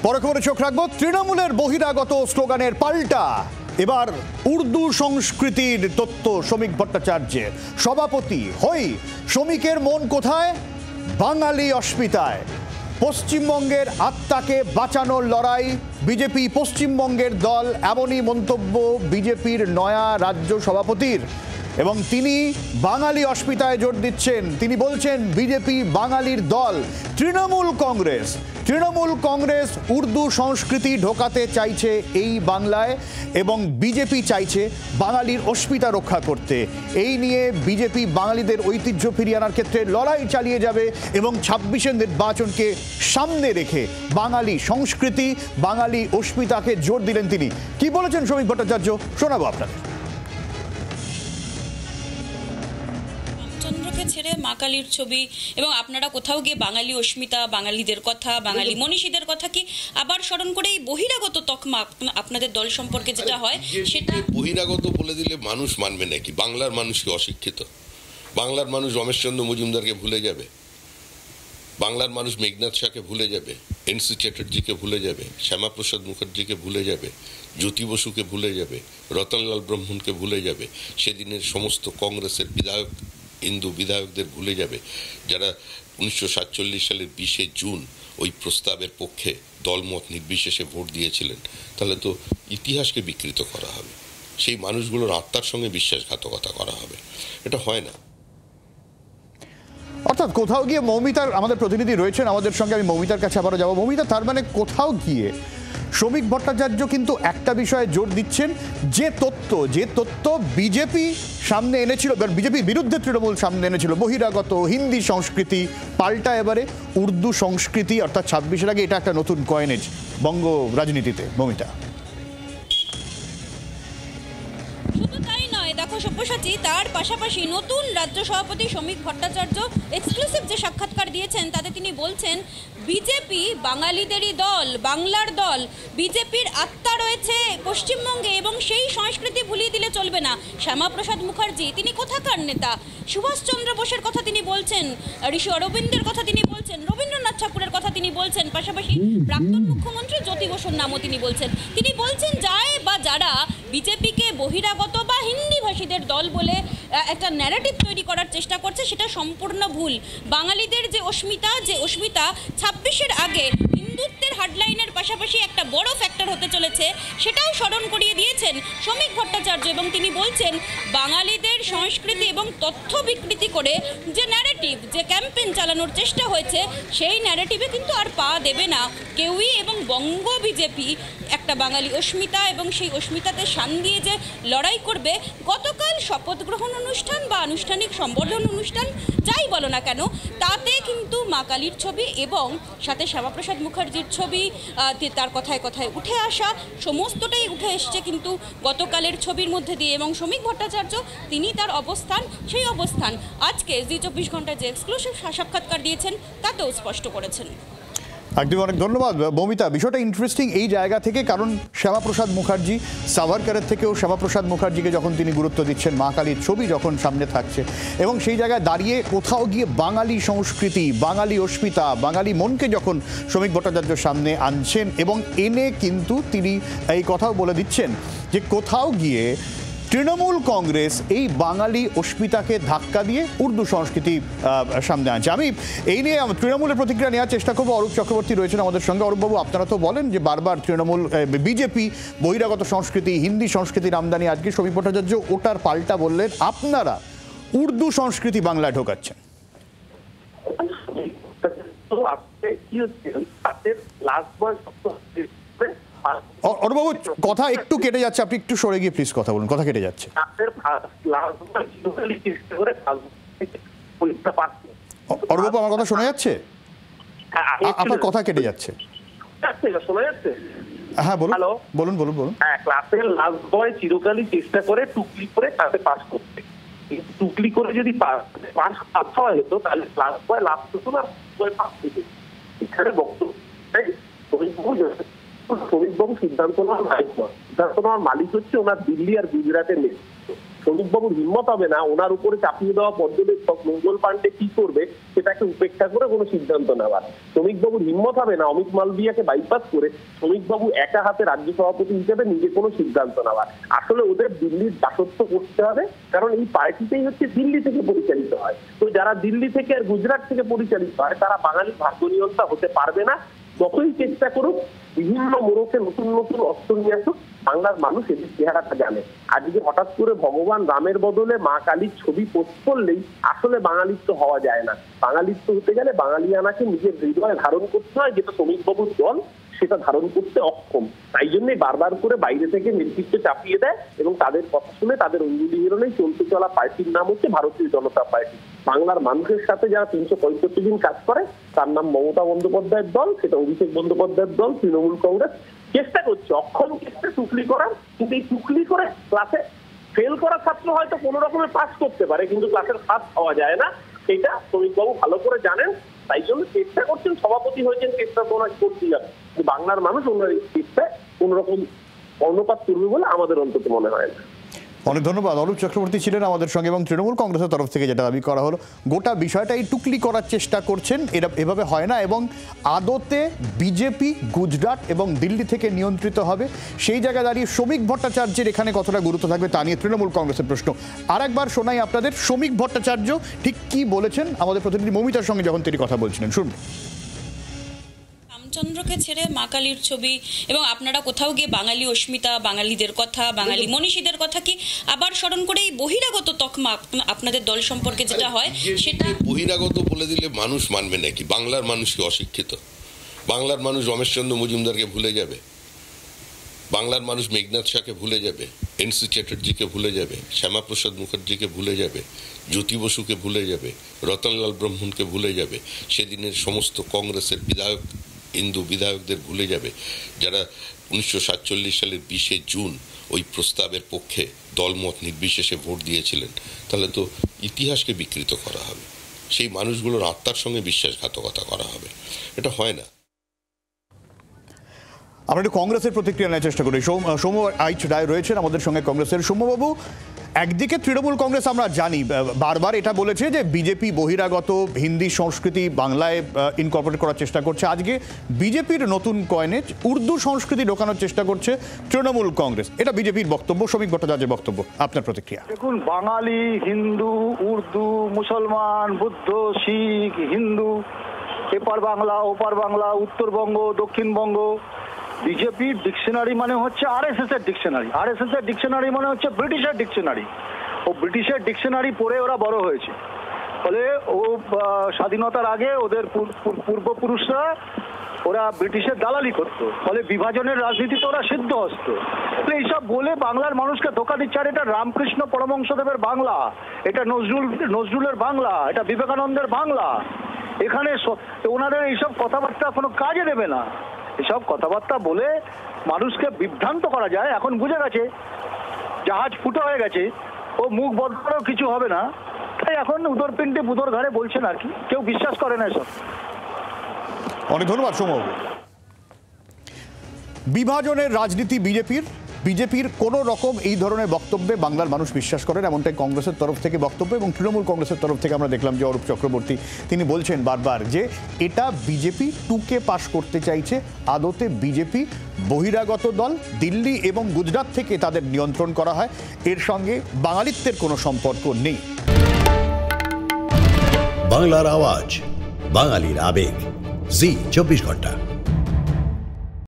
পরে খবরে চোখ রাখবো। তৃণমূলের বহিরাগত স্লোগানের পাল্টা এবার উর্দু সংস্কৃতির তত্ত্ব শ্রমিক ভট্টাচার্যের। সভাপতি হই, শ্রমিকের মন কোথায়? বাঙালি অস্মিতায়। পশ্চিমবঙ্গের আত্মাকে বাঁচানোর লড়াই বিজেপি পশ্চিমবঙ্গের দল, এমনই মন্তব্য বিজেপির নয়া রাজ্য সভাপতির। এবং তিনি বাঙালি অস্মিতায় জোর দিচ্ছেন। তিনি বলছেন বিজেপি বাঙালির দল। তৃণমূল কংগ্রেস উর্দু সংস্কৃতি ঢোকাতে চাইছে এই বাংলায় এবং বিজেপি চাইছে বাঙালির অস্মিতা রক্ষা করতে। এই নিয়ে বিজেপি বাঙালিদের ঐতিহ্য ফিরিয়ে আনার ক্ষেত্রে লড়াই চালিয়ে যাবে এবং ২৬শে নির্বাচনকে সামনে রেখে বাঙালি সংস্কৃতি, বাঙালি অস্মিতাকে জোর দিলেন তিনি। কি বলেছেন শ্রমিক ভট্টাচার্য, শোনাবো আপনাদের। চন্দ্রকে ছেড়ে মা কালীর ছবি এবং আপনারা কোথাও গিয়ে বাঙালি অস্মিতা, বাঙালিদের কথা, বাঙালি মনীষীদের কথা কি আবার স্মরণ করে এই বহিরাগত তকমা আপনাদের দল সম্পর্কে যেটা হয় সেটা বহিরাগত বলে দিলে মানুষ মানবে নাকি? বাংলার মানুষকে অশিক্ষিত? বাংলার মানুষ রমেশচন্দ্র মজুমদারকে ভুলে যাবে? বাংলার মানুষ মেঘনাথ শাহকে ভুলে যাবে? এনসি চ্যাটার্জিকে ভুলে যাবে? শ্যামাপ্রসাদ মুখার্জিকে ভুলে যাবে? জ্যোতি বসুকে ভুলে যাবে? রতনলাল ব্রহ্মণকে ভুলে যাবে? সেদিনের সমস্ত কংগ্রেসের হিন্দু বিধায়কদের ভুলে যাবে যারা 1947 সালের 20শে জুন ওই প্রস্তাবের পক্ষে দলমত নির্বিশেষে ভোট দিয়েছিলেন? তাহলে তো ইতিহাসকে বিকৃত করা হবে, সেই মানুষগুলোর আত্মার সঙ্গে বিশ্বাসঘাতকতা করা হবে। এটা হয় না। অর্থাৎ কোথাও গিয়ে মৌমিতার, আমাদের প্রতিনিধি রয়েছেন আমাদের সঙ্গে, আমি মৌমিতার কাছে আবারও যাবো। মৌমিতা, তার মানে কোথাও গিয়ে শ্রমিক ভট্টাচার্য কিন্তু একটা বিষয়ে জোর দিচ্ছেন, যে তত্ত্ব বিজেপি সামনে এনেছিল, বিজেপির বিরুদ্ধে তৃণমূল সামনে এনেছিল, বহিরাগত হিন্দি সংস্কৃতি, পাল্টা এবারে উর্দু সংস্কৃতি, অর্থাৎ ২৬-এর আগে এটা একটা নতুন কয়েনেজ বঙ্গ রাজনীতিতে। মৌমিতা, শুধু তাই নয়, দেখো সব্যসাচী, তার পাশাপাশি নতুন রাজ্য সভাপতি শ্রমিক ভট্টাচার্য এক্সক্লুসিভ যে সাক্ষাৎকার দিয়েছেন তাতে তিনি বলছেন বিজেপি বাঙালিদেরই দল, বাংলার দল। বিজেপির আত্মা রয়েছে পশ্চিমবঙ্গে এবং সেই সংস্কৃতি ভুলিয়ে দিলে চলবে না। শ্যামাপ্রসাদ মুখার্জি, তিনি কোথাকার নেতা? সুভাষচন্দ্র বোসের কথা তিনি বলছেন, ঋষি অরবিন্দের কথা তিনি বলছেন, রবীন্দ্রনাথ ঠাকুরের কথা তিনি বলছেন, পাশাপাশি প্রাক্তন মুখ্যমন্ত্রী জ্যোতি বসুর নামও তিনি বলছেন। তিনি বলছেন যায় বা যারা বিজেপিকে বহিরাগত বা হিন্দি ভাষীদের দল বলে একটা ন্যারেটিভ তৈরি করার চেষ্টা করছে, সেটা সম্পূর্ণ ভুল। বাঙালিদের যে অস্মিতা ২৬-এর আগে হিন্দুত্বের হার্ডলাইনের পাশাপাশি একটা বড় ফ্যাক্টর হতে চলেছে, সেটাও স্মরণ করিয়ে দিয়েছেন শ্রমিক ভট্টাচার্য। এবং তিনি বলছেন বাঙালিদের সংস্কৃতি এবং তথ্য বিকৃতি করে যে ন্যারেটিভ, যে ক্যাম্পেইন চালানোর চেষ্টা হয়েছে, সেই ন্যারেটিভে কিন্তু আর পা দেবে না কেউই। এবং বঙ্গ বিজেপি একটা বাঙালি অস্মিতা এবং সেই অস্মিতাতে শান দিয়ে যে লড়াই করবে, গতকাল শপথ গ্রহণ অনুষ্ঠান বা আনুষ্ঠানিক সম্বর্ধন অনুষ্ঠান যাই বলো না কেন, তাতে কিন্তু মা কালীর ছবি এবং সাথে শ্যামাপ্রসাদ মুখার্জির ছবি, তার কথায় কথায় উঠে আসা, সমস্তটাই উঠে এসছে কিন্তু গতকালের ছবির মধ্যে দিয়ে। এবং শ্রমিক ভট্টাচার্য তিনি তার অবস্থান, সেই অবস্থান আজকে জি ২৪ ঘন্টায় যে এক্সক্লুসিভ সাক্ষাৎকার দিয়েছেন তাতেও স্পষ্ট করেছেন। একদম, অনেক ধন্যবাদ মৌমিতা। বিষয়টা ইন্টারেস্টিং এই জায়গা থেকে, কারণ শ্যামাপ্রসাদ মুখার্জি, সাভারকারের থেকেও শ্যামাপ্রসাদ মুখার্জিকে যখন তিনি গুরুত্ব দিচ্ছেন, মা কালীর ছবি যখন সামনে থাকছে, এবং সেই জায়গায় দাঁড়িয়ে কোথাও গিয়ে বাঙালি সংস্কৃতি, বাঙালি অস্মিতা, বাঙালি মনকে যখন শ্রমিক ভট্টাচার্য সামনে আনছেন, এবং এনে কিন্তু তিনি এই কথাও বলে দিচ্ছেন যে কোথাও গিয়ে তৃণমূল কংগ্রেস এই বাঙালি অস্মিতাকে ধাক্কা দিয়ে উর্দু সংস্কৃতি সামনে আনছে। আমি এই নিয়ে তৃণমূলের প্রতিক্রিয়া নেওয়ার চেষ্টা করবো। অরূপ চক্রবর্তী রয়েছেন আমাদের সঙ্গে। অরূপবাবু, আপনারা তো বলেন যে বারবার বিজেপি বহিরাগত সংস্কৃতি, হিন্দি সংস্কৃতির আমদানি, আজকে শ্রমিক ভট্টাচার্য ওটার পাল্টা বললেন আপনারা উর্দু সংস্কৃতি বাংলায় ঢোকাচ্ছেন। অরূপবাবু, কথা একটু কেটে যাচ্ছে, আপনি একটু সরে গিয়ে প্লিজ কথা বলুন, কথা কেটে যাচ্ছে। অরূপবাবু, আমার কথা শোনা যাচ্ছে? আপনার কথা কেটে যাচ্ছে। হ্যাঁ বলুন বলুন বলুন বলুন। ক্লাসের লাস্ট বয় চিরকালই চেষ্টা করে টুকলি করে তাতে পাস করতে, টুকলি করে যদি পাস হয় হতো তাহলে ক্লাস বয় লাভ হতো না, পাস হতো। এখানে বক্তব্য শ্রমিকবাবু সিদ্ধান্ত নেওয়ার মালিক হচ্ছে ওনার দিল্লি আর গুজরাটের নেতৃত্ব। শ্রমিকবাবুর হিম্মত হবে না ওনার উপরে চাপিয়ে দেওয়া পর্যবেক্ষক মঙ্গল পাণ্ডে কি করবে সেটাকে উপেক্ষা করে কোনো সিদ্ধান্ত নেওয়ার। শ্রমিকবাবুর হিম্মত হবে না অমিত মালভিয়াকে বাইপাস করে শ্রমিকবাবু একা হাতে রাজ্য সভাপতি হিসেবে নিজে কোনো সিদ্ধান্ত নেওয়ার। আসলে ওদের দিল্লির দাসত্ব করতে হবে, কারণ এই পার্টিতেই হচ্ছে দিল্লি থেকে পরিচালিত হয়। তো যারা দিল্লি থেকে আর গুজরাট থেকে পরিচালিত হয় তারা বাঙালি ভাগ্য নিয়ন্ত্রণ হতে পারবে না। যতই চেষ্টা করুক, বিভিন্ন মোড়কে নতুন নতুন অস্ত্র নিয়ে আসুক, বাংলার মানুষ এদের চেহারাটা জানে। আজকে হঠাৎ করে ভগবান রামের বদলে মা কালীর ছবি পোস্ট করলেই আসলে বাঙালিত্ব হওয়া যায় না। বাঙালিত্ব হতে গেলে বাঙালিয়ানাকে নিজের হৃদয়ে ধারণ করতে হয়, যেটা শ্রমিকবাবুর দল সেটা ধারণ করতে অক্ষম। তাই জন্যই বারবার করে বাইরে থেকে নেতৃত্ব চাপিয়ে দেয় এবং তাদের কথা শুনে তাদের অঙ্গুলি হিরণেই চলতে চলা পার্টির নাম হচ্ছে ভারতীয় জনতা পার্টি। বাংলার মানুষের সাথে যারা 365 দিন কাজ করে তার নাম মমতা বন্দ্যোপাধ্যায়ের দল, সেটা অভিষেক বন্দ্যোপাধ্যায়ের দল, তৃণমূল কংগ্রেস। চেষ্টা করছে অক্ষম ক্ষেত্রে টুকলি করার, কিন্তু এই টুকলি করে ক্লাসে ফেল করা ছাত্র হয়তো কোনো রকমের পাস করতে পারে, কিন্তু ক্লাসের ফার্স্ট হওয়া যায় না। সেটা শ্রমিকবাবু ভালো করে জানেন, তাই জন্য চেষ্টা করছেন, সভাপতি হয়েছেন, চেষ্টা তো ওনাকে করতেই হবে। বাংলার মানুষ ওনার এই চেষ্টায় কোন রকম কর্ণপাত করবে বলে আমাদের অন্তত মনে হয় না। অনেক ধন্যবাদ। অরূপ চক্রবর্তী ছিলেন আমাদের সঙ্গে এবং তৃণমূল কংগ্রেসের তরফ থেকে যেটা দাবি করা হলো গোটা বিষয়টা এই টুকলি করার চেষ্টা করছেন, এটা এভাবে হয় না এবং আদতে বিজেপি গুজরাট এবং দিল্লি থেকে নিয়ন্ত্রিত হবে। সেই জায়গায় দাঁড়িয়ে শ্রমিক ভট্টাচার্যের এখানে কতটা গুরুত্ব থাকবে তা নিয়ে তৃণমূল কংগ্রেসের প্রশ্ন। আরেকবার শোনাই আপনাদের শ্রমিক ভট্টাচার্য ঠিক কি বলেছেন আমাদের প্রতিনিধি মমিতার সঙ্গে যখন তিনি কথা বলছিলেন, শুনুন। রামচন্দ্রকে ছেড়ে মা কালীর ছবি এবং আপনারা কোথাও গিয়ে বাঙালি অস্মিতা, বাঙালিদের কথা, বাঙালি মনীষীদের কথা কি আবার স্মরণ করে এই বহিরাগত তকমা আপনাদের দল সম্পর্কে যেটা হয় সেটা বহিরাগত বলে দিলে মানুষ মানবে নাকি? বাংলার মানুষ কি অশিক্ষিত? বাংলার মানুষ রমেশচন্দ্র মজুমদারকে ভুলে যাবে, বাংলার মানুষ মেঘনাথ শাহকে ভুলে যাবে, এনসি চ্যাটার্জিকে ভুলে যাবে, শ্যামাপ্রসাদ মুখার্জিকে ভুলে যাবে, জ্যোতি বসুকে ভুলে যাবে, রতনলাল ব্রহ্মণকে ভুলে যাবে, সেদিনের সমস্ত কংগ্রেসের হিন্দু বিধায়কদের ভুলে যাবে যারা 1947 সালের 20 জুন ওই প্রস্তাবের পক্ষে দলমত নির্বিশেষে ভোট দিয়েছিলেন। তাহলে তো ইতিহাসকে বিকৃত করা হবে, সেই মানুষগুলোর আত্মার সঙ্গে বিশ্বাসঘাতকতা করা হবে। এটা হয় না। আমরা একটু কংগ্রেসের প্রতিক্রিয়া নেওয়ার চেষ্টা করি। সৌম্য আইচ রায় রয়েছেন আমাদের সঙ্গে কংগ্রেসের। সৌম্যবাবু, একদিকে তৃণমূল কংগ্রেস আমরা জানি বারবার এটা বলেছে যে বিজেপি বহিরাগত হিন্দি সংস্কৃতি বাংলায় ইনকর্পোরেট করার চেষ্টা করছে। আজকে বিজেপির নতুন কয়েনে উর্দু সংস্কৃতি ঢোকানোর চেষ্টা করছে তৃণমূল কংগ্রেস, এটা বিজেপির বক্তব্য। শ্রমিক ভট্টাচার্যের বক্তব্য, আপনার প্রতিক্রিয়া। দেখুন, বাঙালি, হিন্দু, উর্দু, মুসলমান, বুদ্ধ, শিখ, হিন্দু, এপার বাংলা, ওপার বাংলা, উত্তরবঙ্গ, দক্ষিণবঙ্গ, বিজেপির ডিকশনারি মানে হচ্ছে আরএসএস এর ডিকশনারি, আরএসএস এর ডিকশনারি মানে হচ্ছে ব্রিটিশের ডিকশনারি। ও ব্রিটিশের ডিকশনারি পড়ে ওরা বড় হয়েছে। ফলে ও স্বাধীনতার আগে ওদের পূর্বপুরুষরা ওরা ব্রিটিশের দালালি করতো, ফলে বিভাজনের রাজনীতিতে ওরা সিদ্ধহস্ত। এইসব বলে বাংলার মানুষকে ধোকা দিচ্ছে। আর এটা রামকৃষ্ণ পরমহংসদেবের বাংলা, এটা নজরুলের বাংলা, এটা বিবেকানন্দের বাংলা। এখানে ওনাদের এইসব কথাবার্তা কোনো কাজে দেবে না। এসব কথাবার্তা বলে মানুষকে বিভ্রান্ত করা যায়। এখন বুঝে গেছে জাহাজ ফুটো হয়ে গেছে, ও মুখ বন্ধ করেও কিছু হবে না, তাই এখন উদর পিণ্ডে বুদর ঘাড়ে বলছেন আর কি। কেউ বিশ্বাস করে না এসব। অনেক ধন্যবাদ সৌম্যবাবু। বিভাজনের রাজনীতি বিজেপির কোনো রকম এই ধরনের বক্তব্যে বাংলার মানুষ বিশ্বাস করেন, এমনটাই কংগ্রেসের তরফ থেকে বক্তব্য। এবং তৃণমূল কংগ্রেসের তরফ থেকে আমরা দেখলাম যে অরূপ চক্রবর্তী তিনি বলছেন বারবার যে এটা বিজেপি টুকে পাশ করতে চাইছে। আদতে বিজেপি বহিরাগত দল, দিল্লি এবং গুজরাট থেকে তাদের নিয়ন্ত্রণ করা হয়, এর সঙ্গে বাঙালিত্বের কোনো সম্পর্ক নেই। বাংলার আওয়াজ, বাঙালির আবেগ, জি 24 ঘন্টা।